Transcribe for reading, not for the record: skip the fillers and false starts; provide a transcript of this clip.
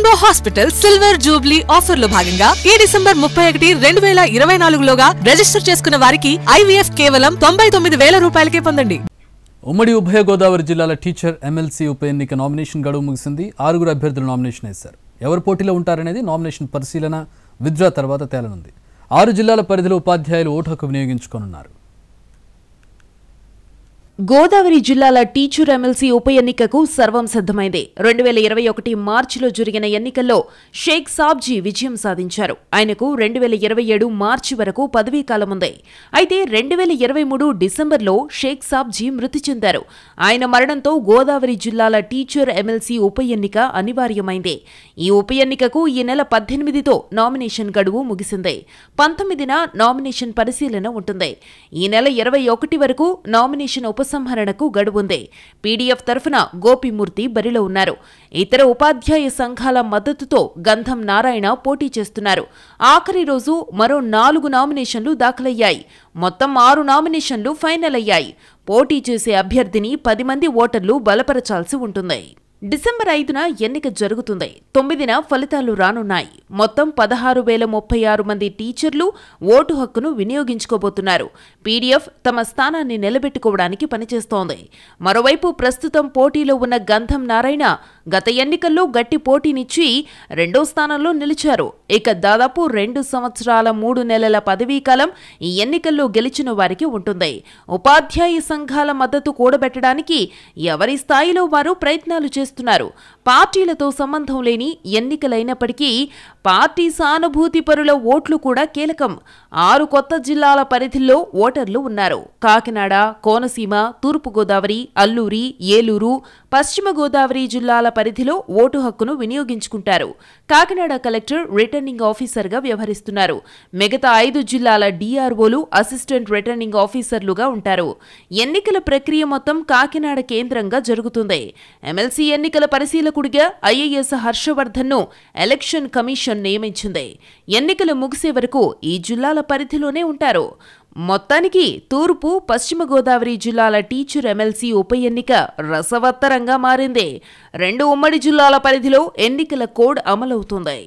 Rainbow hospital silver Jubilee offer లో భాగంగా ఈ డిసెంబర్ 31, 2024లోగా రిజిస్టర్ చేసుకున్న వారికి IVF కేవలం 99,000 రూపాయలకే పొందండి. ఉమ్మడి ఉభయ గోదావరి జిల్లాల టీచర్ ఎమ్మెల్సీ ఉప ఎన్నిక నామినేషన్ గడువు ముగిసింది. 6 అభ్యర్థులు నామినేషన్ వేశారు. ఎవరు పోటీలో ఉంటారనేది నామినేషన్ పరిశీలన విత్డ్రా తర్వాత తేలనుంది. 6 జిల్లాల పరిధిలో ఉపాధ్యాయులు ఓటు హక్కు వినియోగించుకోనున్నారు. గోదావరి జిల్లాల టీచర్ ఎమ్మెల్సీ ఉప ఎన్నికకు సర్వం సిద్ధమైంది. 2021 మార్చిలో జరిగిన ఎన్నికల్లో షేక్ సాబ్జీ విజయం సాధించారు. ఆయనకు 2027 మార్చి వరకు పదవీ కాలం ఉంది. అయితే 2023 డిసెంబర్లో షేక్ సాబ్జీ మృతి చెందారు. ఆయన మరణంతో గోదావరి జిల్లాల టీచర్ ఎమ్మెల్సీ ఉప ఎన్నిక అనివార్యమైంది. ఈ ఉప ఎన్నికకు ఈ నెల 18తో నామినేషన్ గడువు ముగిసింది. 19న నామినేషన్ పరిశీలన ఉంటుంది. ఈ నెల 21 వరకు నామినేషన్ ఉపసంహరణకు గడువుంది. పీడీఎఫ్ తరఫున గోపిమూర్తి బరిలో ఉన్నారు. ఇతర ఉపాధ్యాయ సంఘాల మద్దతుతో గంధం నారాయణ పోటీ చేస్తున్నారు. ఆఖరి రోజు మరో 4 నామినేషన్లు దాఖలయ్యాయి. మొత్తం 6 నామినేషన్లు ఫైనల్ అయ్యాయి. పోటీ చేసే అభ్యర్థిని 10 మంది ఓటర్లు బలపరచాల్సి ఉంటుంది. డిసెంబర్ 5న ఎన్నిక జరుగుతుంది. 9న ఫలితాలు రానున్నాయి. మొత్తం 16,036 మంది టీచర్లు ఓటు హక్కును వినియోగించుకోబోతున్నారు. పీడీఎఫ్ తమ స్థానాన్ని నిలబెట్టుకోవడానికి పనిచేస్తోంది. మరోవైపు ప్రస్తుతం పోటీలో ఉన్న గంధం నారాయణ గత ఎన్నికల్లో గట్టి పోటీనిచ్చి 2వ స్థానంలో నిలిచారు. ఇక దాదాపు 2 సంవత్సరాల 3 నెలల పదవీకాలం ఈ ఎన్నికల్లో గెలిచిన వారికి ఉంటుంది. ఉపాధ్యాయ సంఘాల మద్దతు కూడబెట్టడానికి ఎవరి స్థాయిలో వారు ప్రయత్నాలు చేస్తున్నారు. పార్టీలతో సంబంధం లేని ఎన్నికలైనప్పటికీ పార్టీ సానుభూతి పరుల ఓట్లు కూడా కీలకం. 6 కొత్త జిల్లాల పరిధిలో ఓటర్లు ఉన్నారు. కాకినాడ, కోనసీమ, తూర్పుగోదావరి, అల్లూరి, ఏలూరు, పశ్చిమ గోదావరి జిల్లాల పరిధిలో ఓటు హక్కును వినియోగించుకుంటారు. కాకినాడ కలెక్టర్ రిటర్నింగ్ ఆఫీసర్గా వ్యవహరిస్తున్నారు. మిగతా 5 జిల్లాల DROలు అసిస్టెంట్ రిటర్నింగ్ ఆఫీసర్లుగా ఉంటారు. ఎన్నికల ప్రక్రియ మొత్తం కాకినాడ కేంద్రంగా జరుగుతుంది. ఎమ్మెల్సీ ఎన్నికల పరిశీలకుడిగా IAS హర్షవర్ధన్ను ఎలక్షన్ కమిషన్ నియమించింది. ఎన్నికలు ముగిసే వరకు ఈ జిల్లాల పరిధిలోనే ఉంటారు. మొత్తానికి తూర్పు, పశ్చిమ గోదావరి జిల్లాల టీచర్ ఎమ్మెల్సీ ఉప ఎన్నిక రసవత్తరంగా మారింది. 2 ఉమ్మడి జిల్లాల పరిధిలో ఎన్నికల కోడ్ అమలవుతుంది.